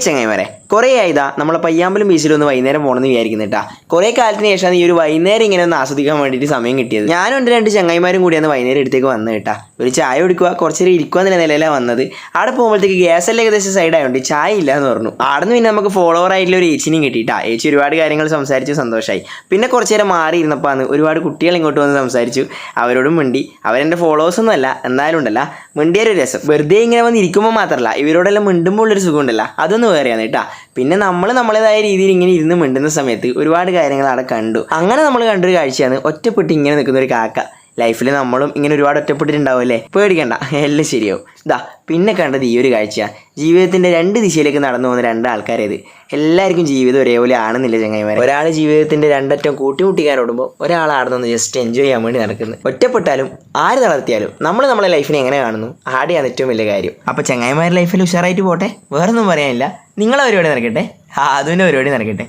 ചങ്ങായിമാരെ കുറേ ആയതാ നമ്മളെ പയ്യാമ്പലം ബീച്ചിലൊന്ന് വൈകുന്നേരം പോകണമെന്ന് വിചാരിക്കുന്നിട്ടാ. കുറേ കാലത്തിന് ശേഷമാണ് ഈ ഒരു വൈകുന്നേരം ഇങ്ങനെ ഒന്ന് ആസ്വദിക്കാൻ വേണ്ടിയിട്ട് സമയം കിട്ടിയത്. ഞാനും എൻ്റെ 2 ചങ്ങായിമാരും കൂടിയാണ് വൈകുന്നേരം അടുത്തേക്ക് വന്നത് കേട്ടാ. ഒരു ചായ കുടിക്കുക, കുറച്ച് നേരം ഇരിക്കുക എന്നുള്ള നിലയിലാണ് വന്നത്. അവിടെ പോകുമ്പോഴത്തേക്ക് ഗ്യാസെല്ലാം ഏകദേശം സൈഡായതുകൊണ്ട് ചായ ഇല്ല എന്ന് പറഞ്ഞു. അവിടെ നിന്ന് പിന്നെ നമുക്ക് ഫോളോവർ ആയിട്ടുള്ള ഒരു ഏച്ചിനെയും കിട്ടിയിട്ടാ. ഏച്ചി ഒരുപാട് കാര്യങ്ങൾ സംസാരിച്ചു, സന്തോഷമായി. പിന്നെ കുറച്ച് നേരം മാറി ഇരുന്നപ്പോൾ ഒരുപാട് കുട്ടികൾ ഇങ്ങോട്ട് വന്ന് സംസാരിച്ചു. അവരോടും മിണ്ടി. അവരെൻ്റെ ഫോളോവേഴ്സൊന്നും അല്ല, എന്നാലും ഉണ്ടല്ല മിണ്ടിയൊരു രസം. വെറുതെ ഇങ്ങനെ വന്ന് ഇരിക്കുമ്പോൾ മാത്രമല്ല, ഇവരോടെല്ലാം മിണ്ടുമ്പോൾ ഉള്ളൊരു സുഖം ഉണ്ടല്ലോ, അതൊന്നും വേറെയാണ് കേട്ടാ. പിന്നെ നമ്മളേതായ രീതിയിൽ ഇങ്ങനെ ഇരുന്ന് മിണ്ടുന്ന സമയത്ത് ഒരുപാട് കാര്യങ്ങൾ അവിടെ കണ്ടു. അങ്ങനെ നമ്മൾ കണ്ടൊരു കാഴ്ചയാണ് ഒറ്റപ്പെട്ട് ഇങ്ങനെ നിൽക്കുന്ന ഒരു കാക്ക. ലൈഫിൽ നമ്മളും ഇങ്ങനെ ഒരുപാട് ഒറ്റപ്പെട്ടിട്ടുണ്ടാവും അല്ലേ? പേടിക്കണ്ട, എല്ലാം ശരിയാവും. പിന്നെ കണ്ടത് ഈ ഒരു കാഴ്ചയാണ്. ജീവിതത്തിൻ്റെ 2 ദിശയിലേക്ക് നടന്നു പോകുന്ന 2 ആൾക്കാരേത്. എല്ലാവർക്കും ജീവിതം ഒരേപോലെ ആണെന്നില്ല ചങ്ങായിമാരെ. ഒരാൾ ജീവിതത്തിൻ്റെ 2 അറ്റം കൂട്ടിമുട്ടിക്കാൻ ഓടുമ്പോൾ ഒരാൾ ആടുന്നൊന്ന് ജസ്റ്റ് എൻജോയ് ചെയ്യാൻ വേണ്ടി നടക്കുന്നത്. ഒറ്റപ്പെട്ടാലും ആര് തളർത്തിയാലും നമ്മളെ ലൈഫിനെ എങ്ങനെ കാണുന്നു, ആടെയാണ് ഏറ്റവും വലിയ കാര്യം. അപ്പോൾ ചങ്ങായിമാരുടെ ലൈഫിൽ ഉഷാറായിട്ട് പോട്ടെ, വേറൊന്നും പറയാനില്ല. നിങ്ങളെ പരിപാടി നടക്കട്ടെ, അതിൻ്റെ പരിപാടി നടക്കട്ടെ.